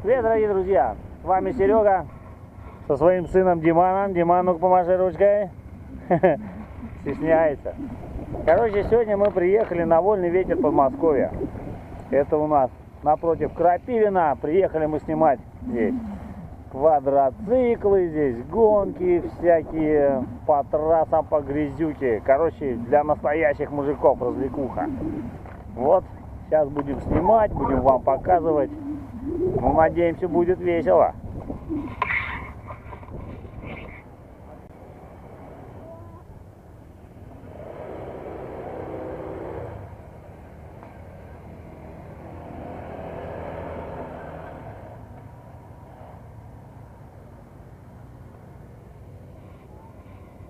Привет, дорогие друзья! С вами Серега со своим сыном Диманом. Диман, ну-ка помаши ручкой. Стесняется. Короче, сегодня мы приехали на Вольный ветер Подмосковья. Это у нас напротив Крапивина. Приехали мы снимать здесь квадроциклы, здесь гонки всякие по трассам, по грязюке. Короче, для настоящих мужиков развлекуха. Вот, сейчас будем снимать, будем вам показывать. Ну, надеемся, будет весело.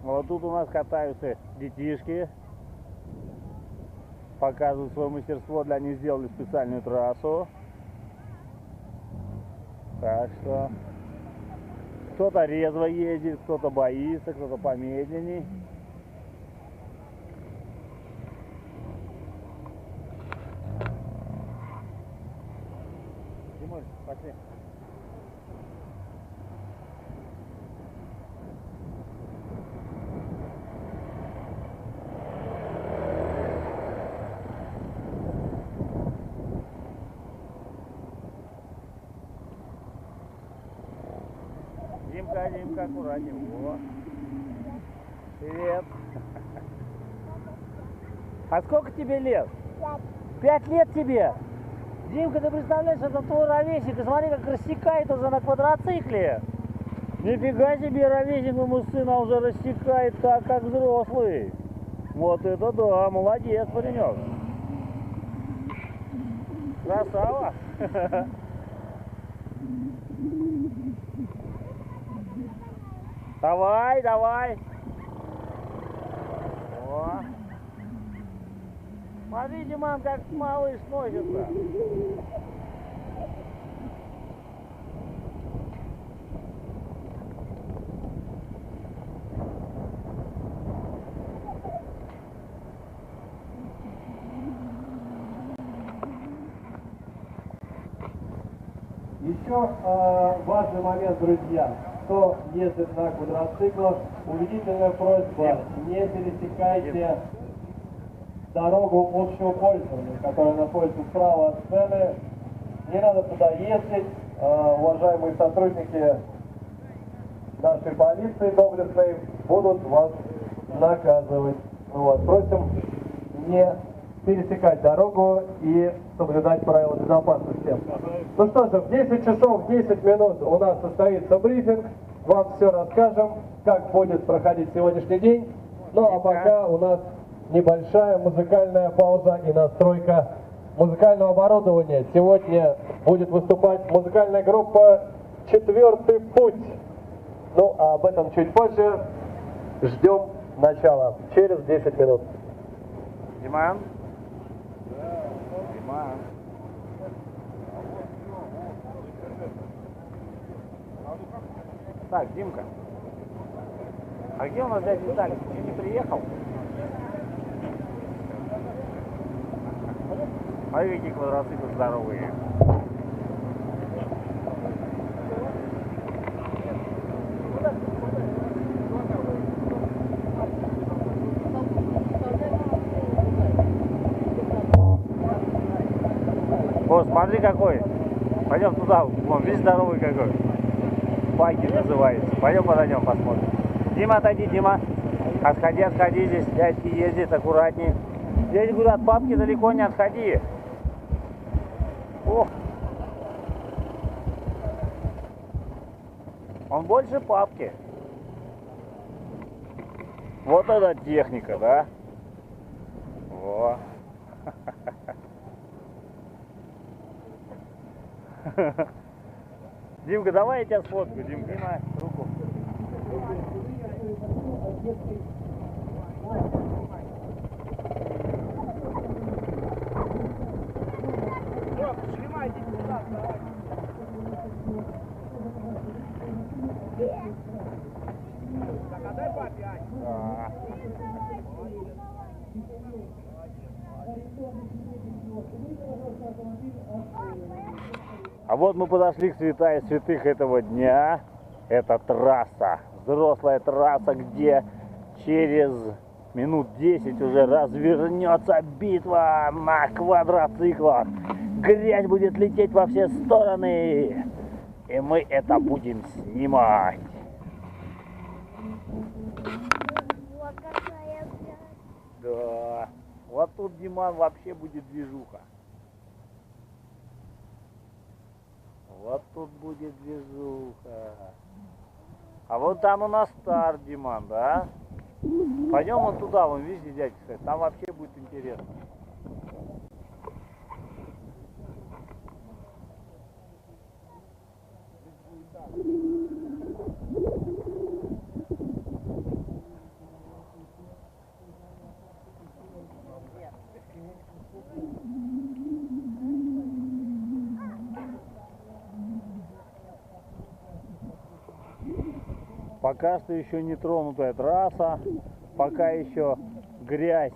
Вот тут у нас катаются детишки, показывают свое мастерство, для них сделали специальную трассу. Так что кто-то резво ездит, кто-то боится, кто-то помедленней. Димон, пошли. Димка, аккуратнее. Во. Привет. А сколько тебе лет? 5 лет тебе? Димка, ты представляешь, это твой ровесник. И смотри, как рассекает уже на квадроцикле. Нифига себе, ровесник моему сына уже рассекает так, как взрослый. Вот это да, молодец, паренек. Красава. Давай, давай. О. Смотри, Диман, как малыш носится. Еще важный момент, друзья. Кто ездит на квадроциклах, убедительная просьба, не пересекайте дорогу общего пользования, которая находится справа от сцены. Не надо туда ездить. Уважаемые сотрудники нашей полиции доблестной будут вас наказывать. Вот. Просим не пересекать дорогу и соблюдать правила безопасности. Ну что же, в 10 часов 10 минут у нас состоится брифинг. Вам все расскажем, как будет проходить сегодняшний день. Ну а пока у нас небольшая музыкальная пауза и настройка музыкального оборудования. Сегодня будет выступать музыкальная группа «Четвертый путь». Ну а об этом чуть позже. Ждем начала через 10 минут. Диман? Диман. Так, Димка. А где у нас дядя Виталик? Ты не приехал? А какие квадроциклы здоровые. О, смотри какой. Пойдем туда, вон, весь здоровый какой. Байки называется. Пойдем подойдем, посмотрим. Дима, отойди, Дима. Отходи, отходи, здесь дядьки ездит, аккуратнее. Здесь, говорю, от папки далеко не отходи. Ох. Он больше папки. Вот эта техника, да? Во. Димка, давай я тебя сфоткаю, Димка. Дима, руку. Так, отдай папе, Ань. Да. А вот мы подошли к святая святых этого дня. Это трасса, взрослая трасса, где через минут 10 уже развернется битва на квадроциклах. Грязь будет лететь во все стороны. И мы это будем снимать. Вот какая грязь. Да. Вот тут, Диман, вообще будет движуха. Вот тут будет движуха. А вот там у нас старт, Диман, да? Пойдем вон туда, вон, видите, дядька, кстати, там вообще будет интересно. Пока что еще не тронутая трасса, пока еще грязь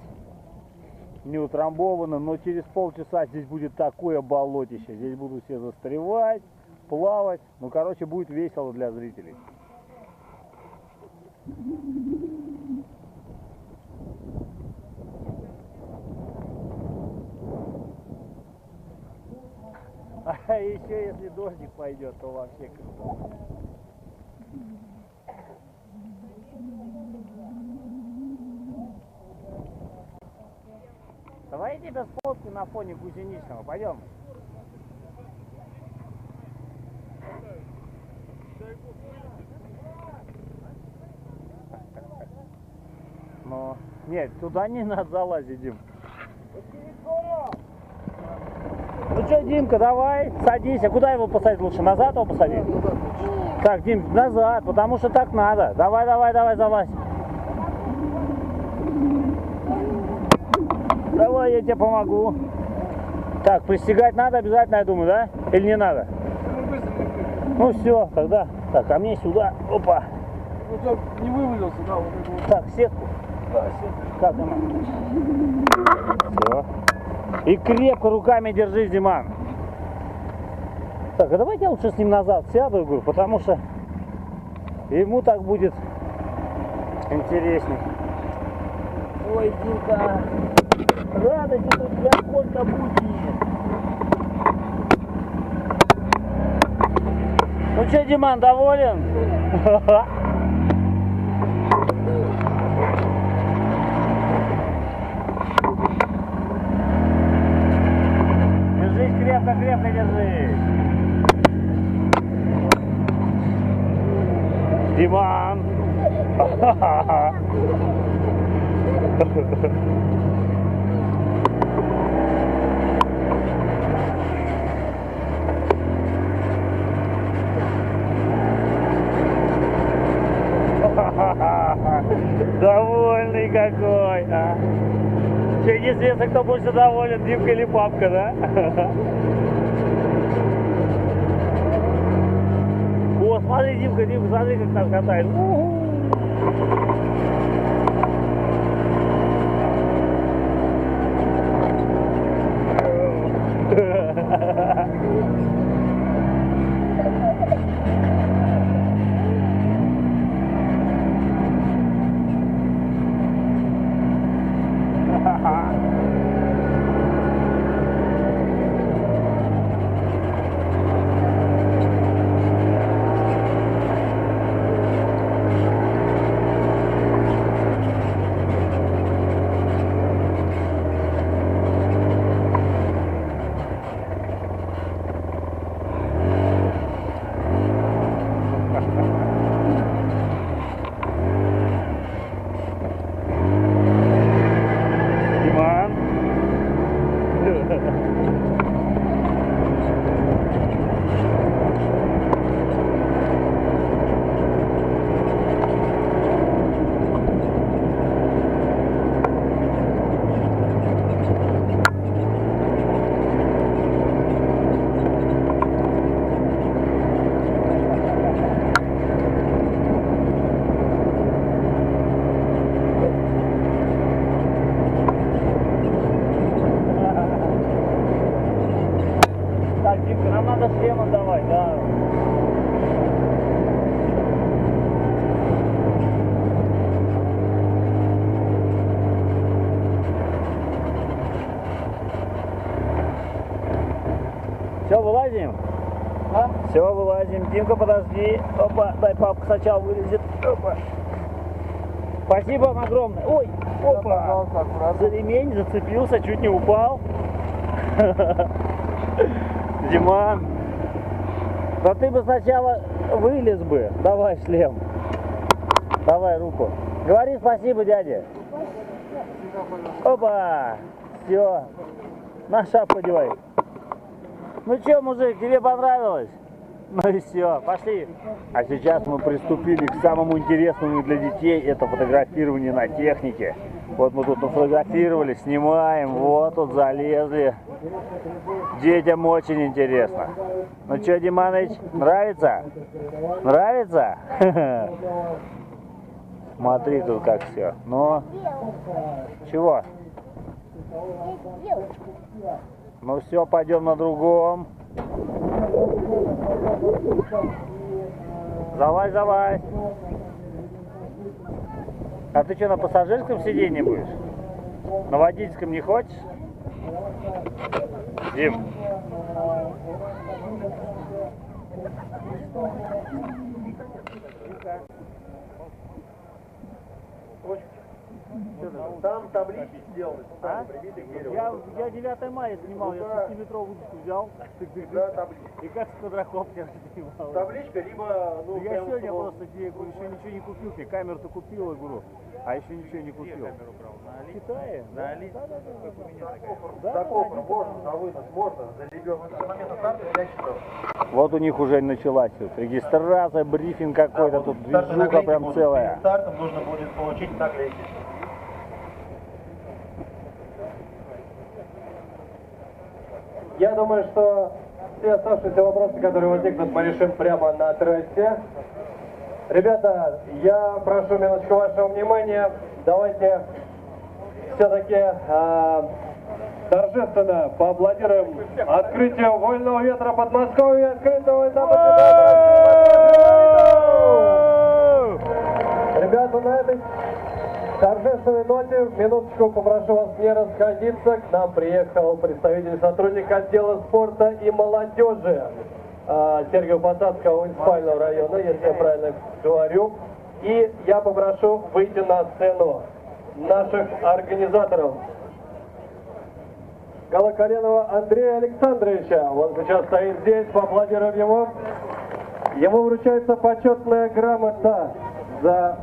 не утрамбована, но через полчаса здесь будет такое болотище. Здесь будут все застревать, плавать. Ну, короче, будет весело для зрителей. А еще если дождик пойдет, то вообще круто. Давай я тебя сфоткаю на фоне гусеничного, пойдем. Ну, нет, туда не надо залазить, Дим. Ну что, Димка, давай, садись. А куда его посадить лучше? Назад его посадить? Так, Дим, назад, потому что так надо. Давай, давай, давай, залазь. Давай, я тебе помогу. Так, пристегать надо обязательно, я думаю, да? Или не надо? Ну все, тогда. Так, ко мне сюда. Опа. Ну, чтоб не вывалился, да, вот это вот. Так, сетку. Да, сетка. Как она? Все. И крепко руками держись, Диман. Так, а давайте я лучше с ним назад сяду, говорю, потому что ему так будет интересней. Ой, Димка, радости у тебя сколько будет. Ну что, Диман, доволен? Держись крепко, крепко держись. Диман. Довольный какой, а? Че, неизвестно, кто больше доволен, Димка или папка, да? О, смотри, Димка, Димка, смотри, как там катает. Все, вылазим. Димка, подожди. Опа, дай папка сначала вылезет. Опа. Спасибо вам огромное. Ой, опа. За ремень зацепился, чуть не упал. Диман. Да ты бы сначала вылез бы. Давай шлем. Давай руку. Говори спасибо, дядя. Опа. Все. На шапку одевай. Ну что, мужик, тебе понравилось? Ну и все, пошли. А сейчас мы приступили к самому интересному для детей. Это фотографирование на технике. Вот мы тут нафотографировали, снимаем. Вот тут залезли. Детям очень интересно. Ну что, Диманыч, нравится? Нравится? Смотри тут как все. Ну, чего? Ну все, пойдем на другом. Залазь, залазь. А ты что, на пассажирском сиденье будешь? На водительском не хочешь? Дим. Там таблички сделаны. А? Я 9 мая снимал, я 6-метровую удочку взял. Да, табличка. И как с квадрокоптера снимал. Табличка, либо, ну, Я прям сегодня что- просто тебе говорю, еще ничего не купил. Тебе камеру-то купил, я говорю, а еще ничего не купил. В Китае? Да, да, да. За кофру можно, за вынос можно, за ребенка. На момент старта 5 часов. Вот у них уже началась вот регистрация, брифинг какой-то, тут Старты движуха наклейки прям будут. целая. Перед стартом нужно будет получить наклейки. Я думаю, что все оставшиеся вопросы, которые возникнут, мы решим прямо на трассе. Ребята, я прошу минуточку вашего внимания. Давайте все-таки торжественно поаплодируем открытию вольного ветра Подмосковья, открытого этапа. Ребята, на этой торжественной ноте, минуточку попрошу вас не расходиться. К нам приехал представитель сотрудник отдела спорта и молодежи Сергиево-Посадского муниципального района, если я правильно говорю. И я попрошу выйти на сцену наших организаторов. Голоколенова Андрея Александровича. Он сейчас стоит здесь, поаплодируем ему. Ему вручается почетная грамота за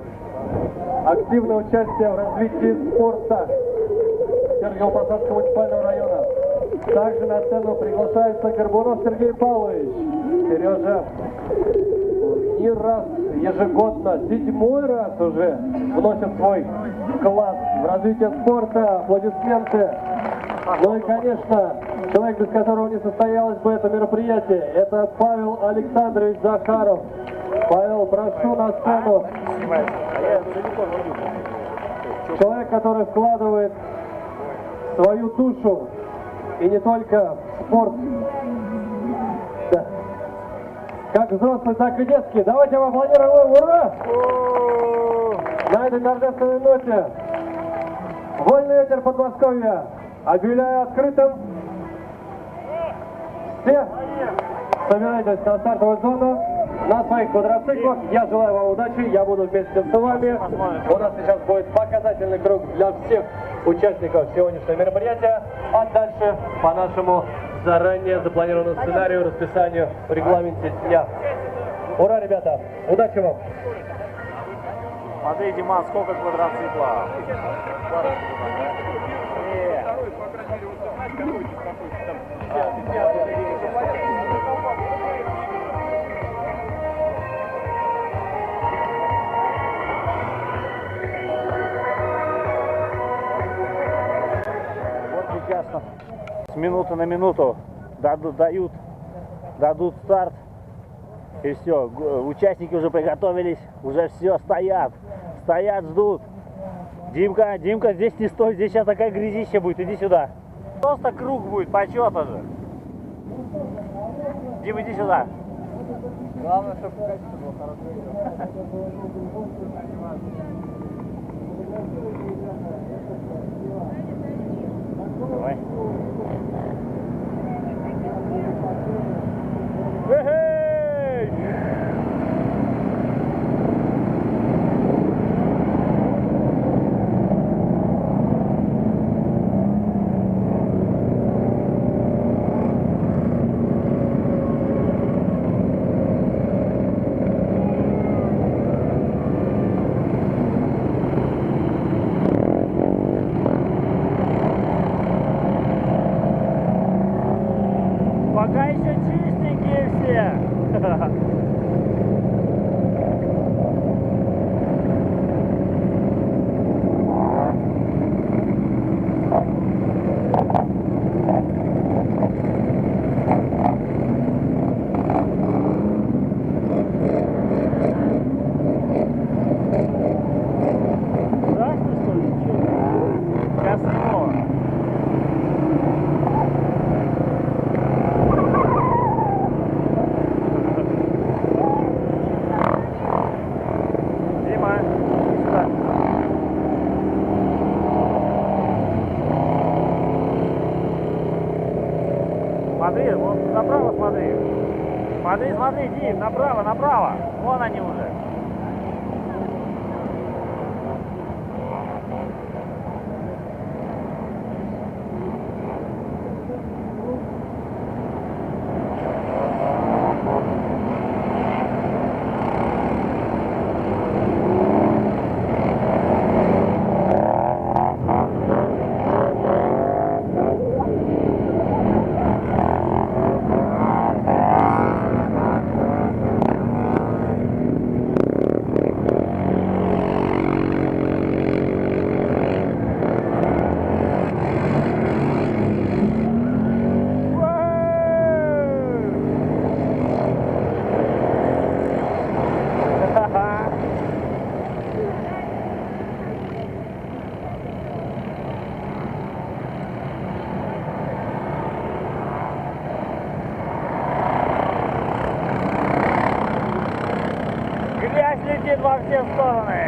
активное участие в развитии спорта Сергиево-Посадского муниципального района. Также на сцену приглашается Горбунов Сергей Павлович. Сережа не раз, ежегодно, 7-й раз уже вносит свой вклад в развитие спорта. Аплодисменты. Ну и, конечно, человек, без которого не состоялось бы это мероприятие, это Павел Александрович Захаров. Павел, прошу на сцену. Человек, который вкладывает свою душу и не только в спорт, да, как взрослый, так и детский. Давайте вам аплодируем. Ура! На этой торжественной ноте вольный ветер Подмосковья объявляю открытым. Все собирайтесь на стартовую зону на своих квадроциклах. Я желаю вам удачи, я буду вместе с вами. У нас сейчас будет показательный круг для всех участников сегодняшнего мероприятия. А дальше по нашему заранее запланированному сценарию, расписанию в регламенте дня. Ура, ребята! Удачи вам! Смотри, Диман, сколько квадроциклов. Вот сейчас с минуты на минуту дадут старт. И все, участники уже приготовились, уже все, стоят, ждут. Димка, здесь не стой, здесь сейчас такая грязища будет, иди сюда. Просто круг будет, почета же. Дим, иди сюда. Главное, чтобы качество было хорошее. Давай. Смотри, вон направо смотри. Смотри, смотри, Дим, направо, направо. Вон они уже. Грязь летит во все стороны.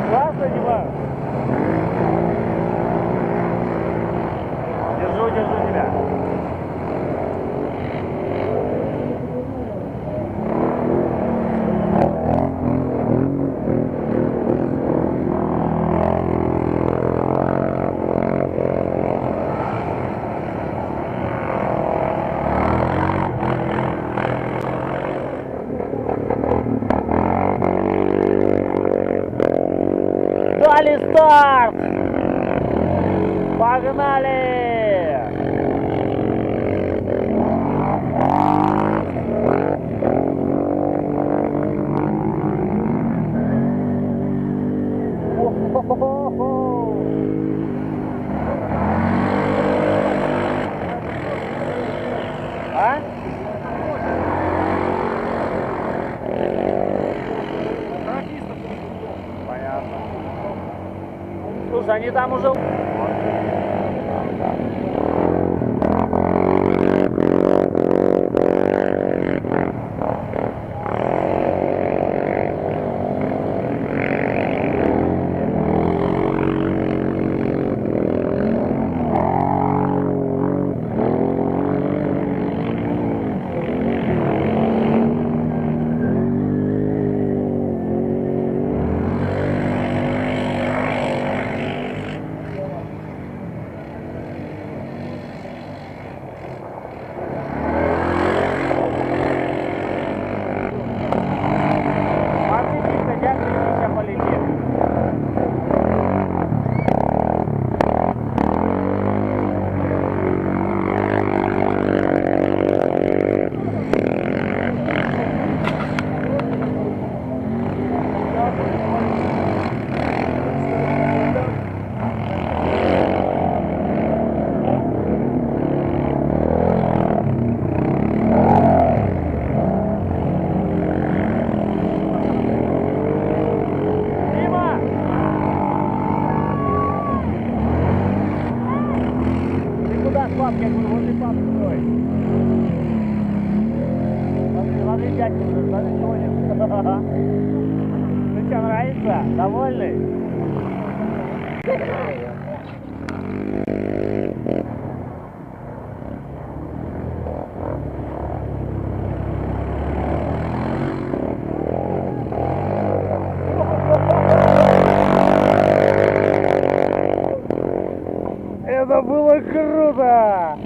Классно, Дима? Держу, держу тебя. Дали старт! Погнали! А? Понятно. Слушай, они там уже... Папки, я говорю, возле папки стой. Смотри, смотри, дядька уже, смотри, сегодня. Ну что, нравится? Довольный? Это было круто!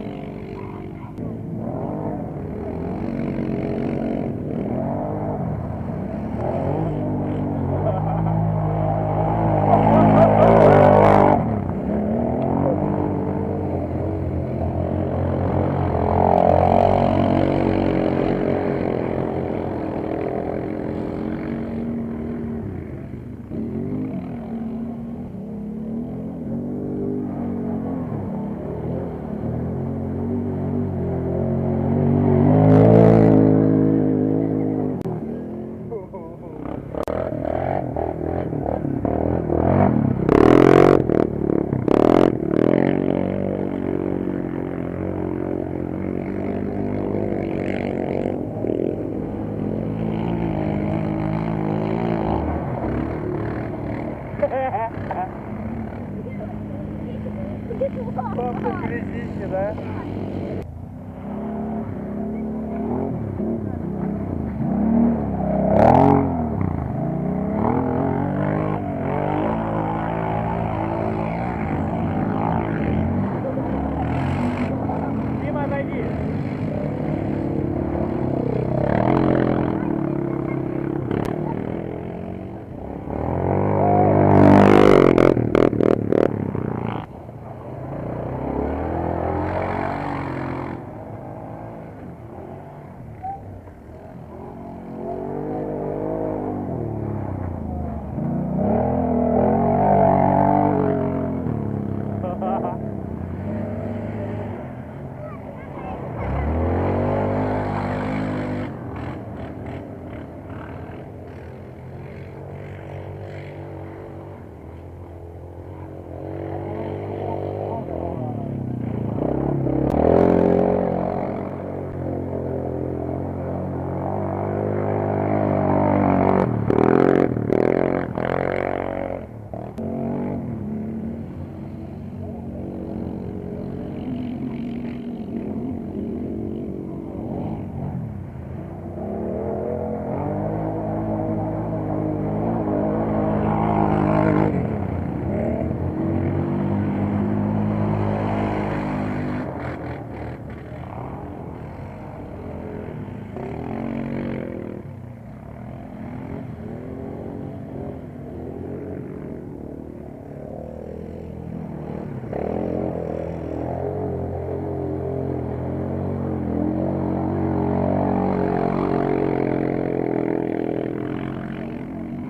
Папа грязище, да? Дима, отойди.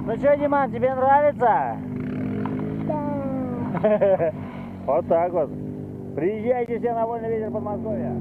Ну что, Диман, тебе нравится? Да. Вот так вот. Приезжайте все на Вольный ветер Подмосковья.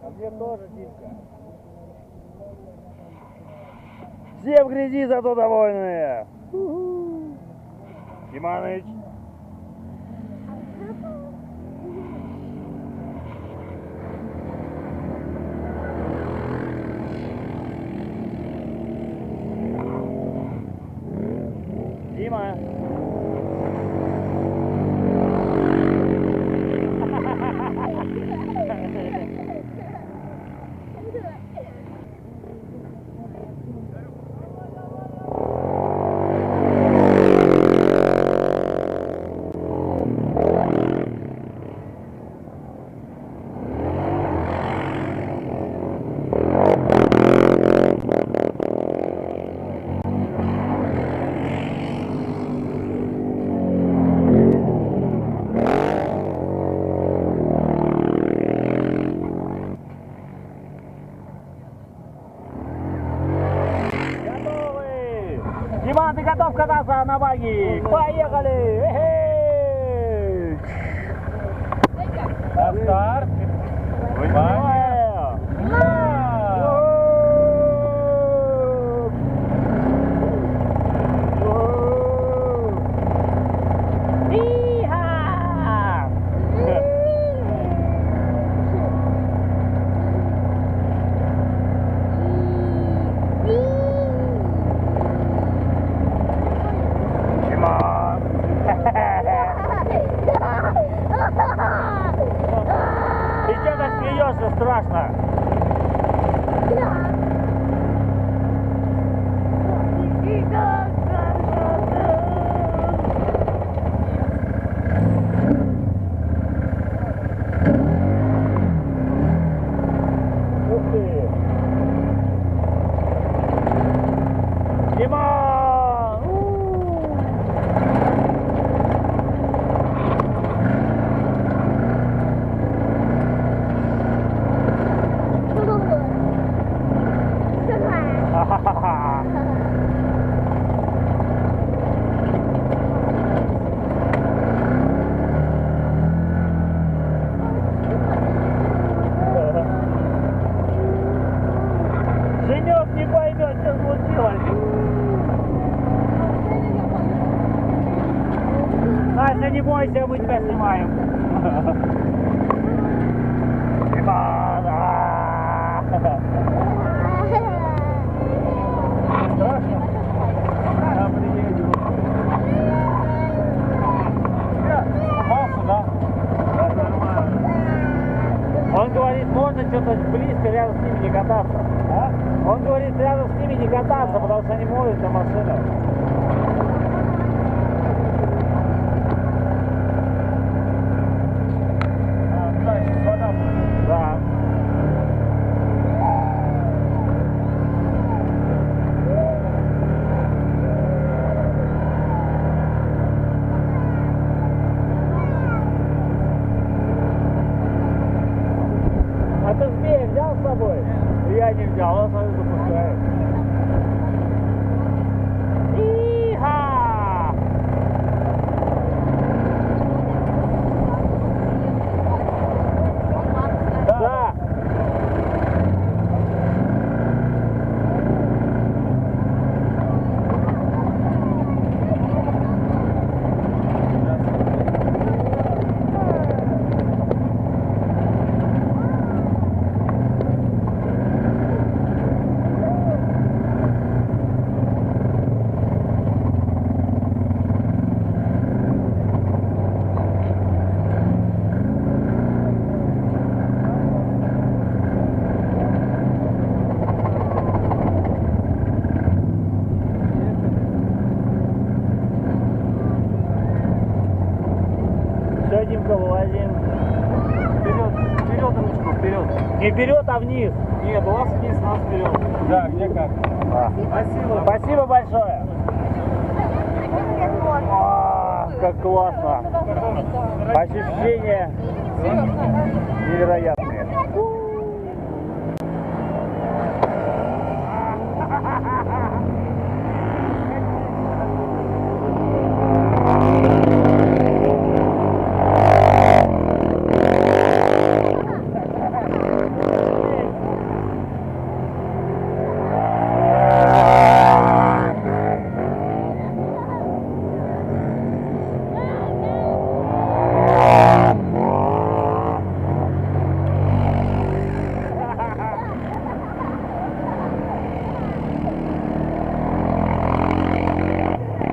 А мне тоже, Димка. Все в грязи, зато довольные. Диманыч. Дима. на баги. Поехали! Эхей! На старт. Внимание! И-ха! Диман! Ты что так смеешься страшно? Ух ты! Диман! Ха-ха-ха! Женек не поймет, что случилось. Настя, не бойся, мы тебя снимаем. Диман! Страшно? Да, приедем. Попался, да? Да, нормально. Он говорит, можно что-то близко рядом с ними не кататься. А? Он говорит, рядом с ними не кататься, потому что они моются машина. Да. А ты змея взял с собой? Я не взял, он сами запускает. И-ха! Да. Все, Димка, вылазим. Вперед, вперед, ручку, вперед. Не вперед, а вниз. Нет, у вас вниз, у нас вперед. Да, где как? Спасибо. Спасибо большое. Как классно. Ощущения невероятные.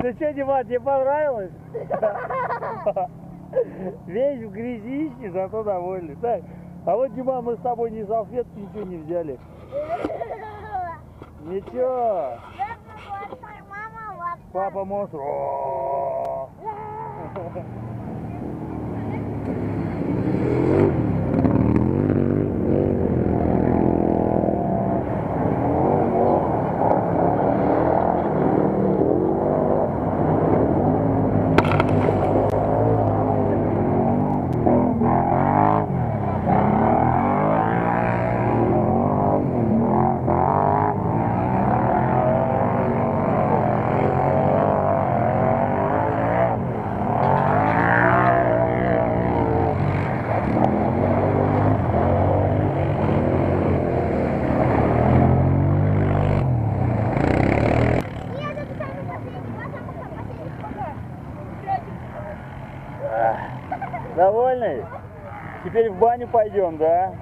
Ну что, Диман, тебе понравилось? Весь в грязище, зато довольный. Так, а вот, Диман, мы с тобой ни салфетки, ничего не взяли. Ничего. Папа монстр. О! Довольный? Теперь в баню пойдем, да?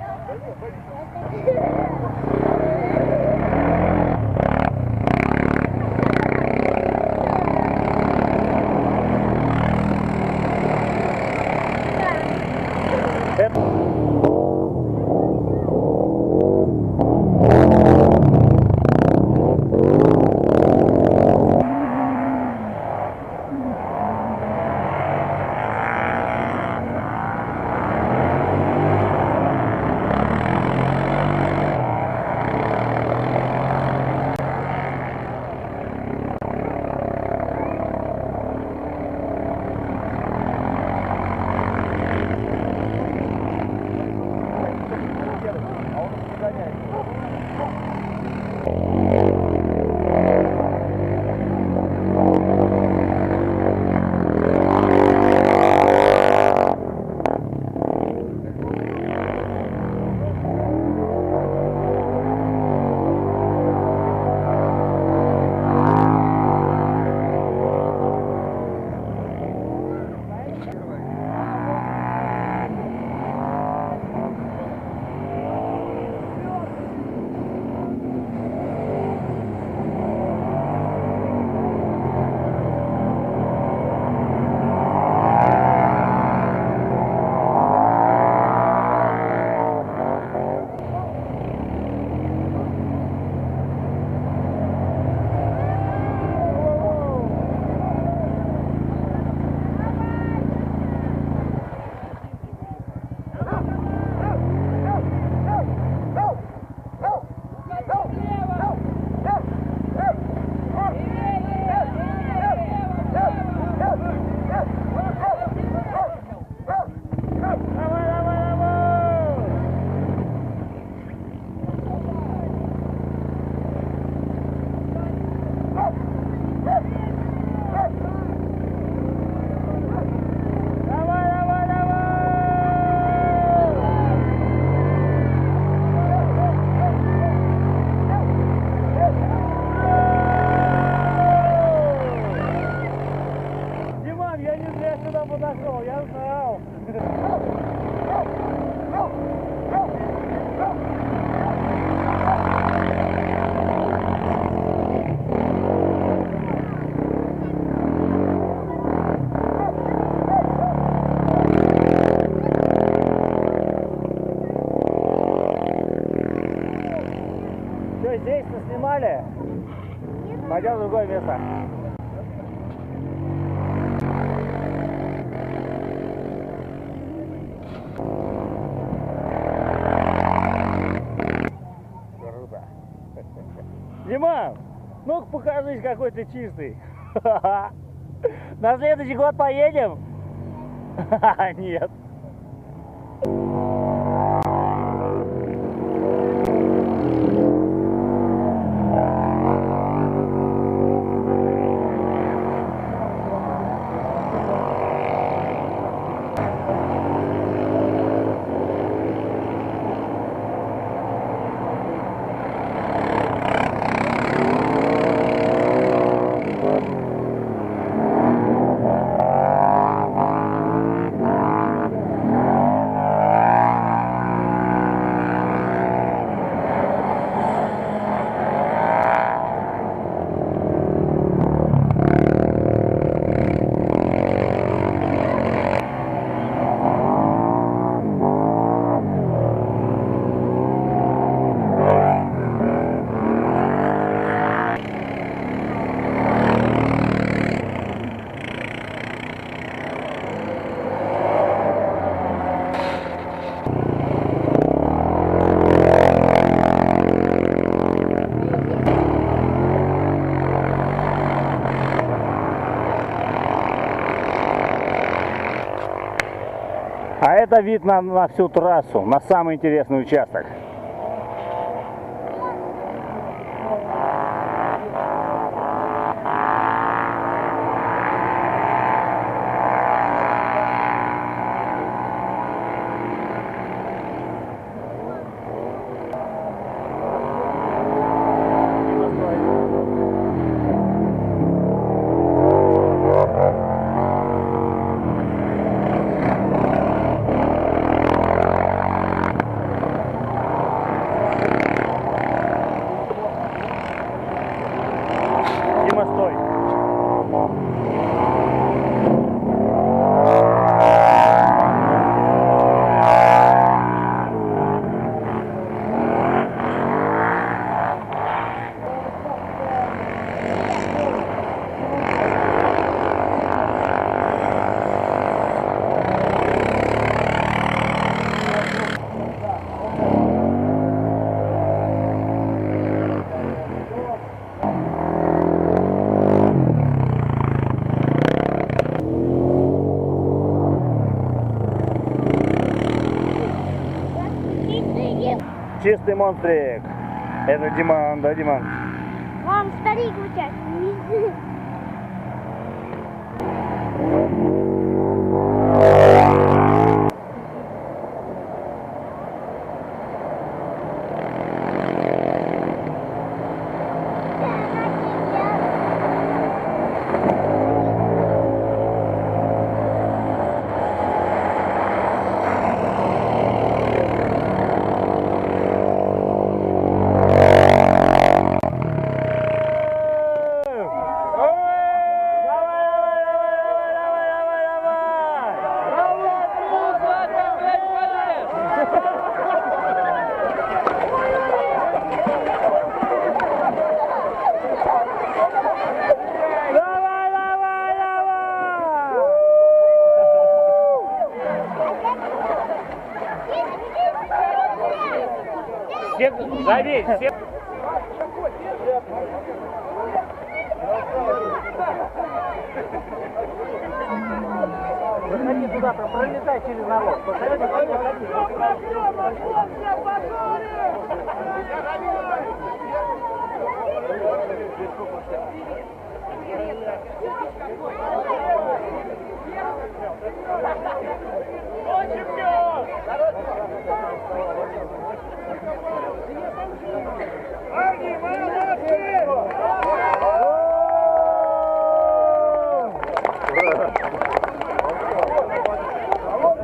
Здесь снимали? Пойдем в другое место. Круто. Дима, ну-ка покажись, какой ты чистый. На следующий год поедем? Нет. А это вид на всю трассу, на самый интересный участок. Чистый монстрик. Это Диман, да, Диман? Мам, старик участник. Всех забей, всех. Заходи туда, пролетай через народ.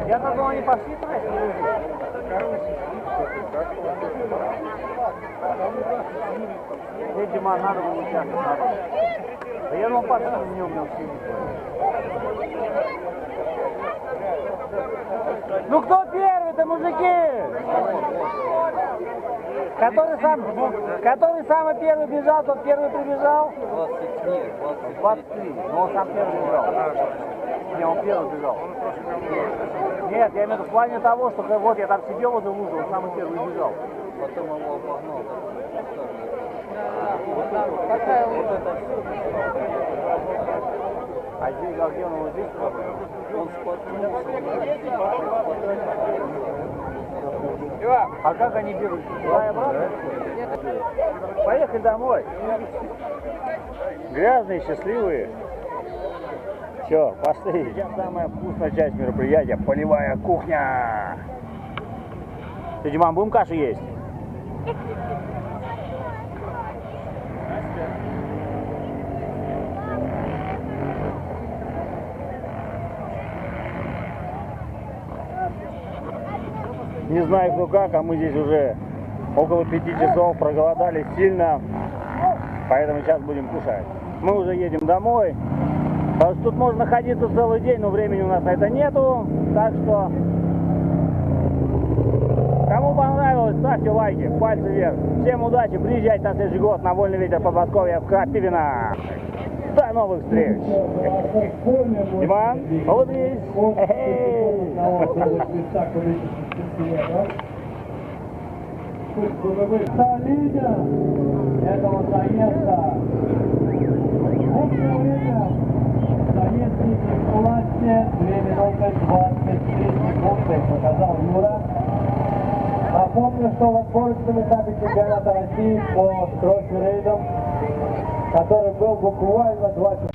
Я думал, они пошли туда. Диман, надо было участвовать. Да я думал, пошли, не умел сидеть. Ну кто первый-то, мужики? Который самый первый бежал, тот первый прибежал? 23. Но он сам первый бежал. Не, он первый бежал. Нет, я имею в виду в плане того, что вот я там сидел возле лужи, он самый первый бежал. Потом его обогнал. А здесь, а где он вот здесь? Он споткнулся. А как они бегают? Туда и обратно? Поехали домой. Грязные, счастливые. Все, пошли. Сейчас самая вкусная часть мероприятия. Полевая кухня. Ты, Диман, будем кашу есть? Не знаю кто как, а мы здесь уже около 5 часов, проголодались сильно, поэтому сейчас будем кушать. Мы уже едем домой, потому что тут можно находиться целый день, но времени у нас на это нету, так что кому понравилось, ставьте лайки, пальцы вверх. Всем удачи, приезжайте на следующий год на Вольный ветер Подмосковья в Крапивино. До новых встреч! Диман, улыбнись! Лидер этого заезда. Общее время заездники в классе 2 минуты 23 секунды показал Юра. Напомню, что в отборочном этапе чемпионата России по кросс-рейдам, который был буквально 2 часа.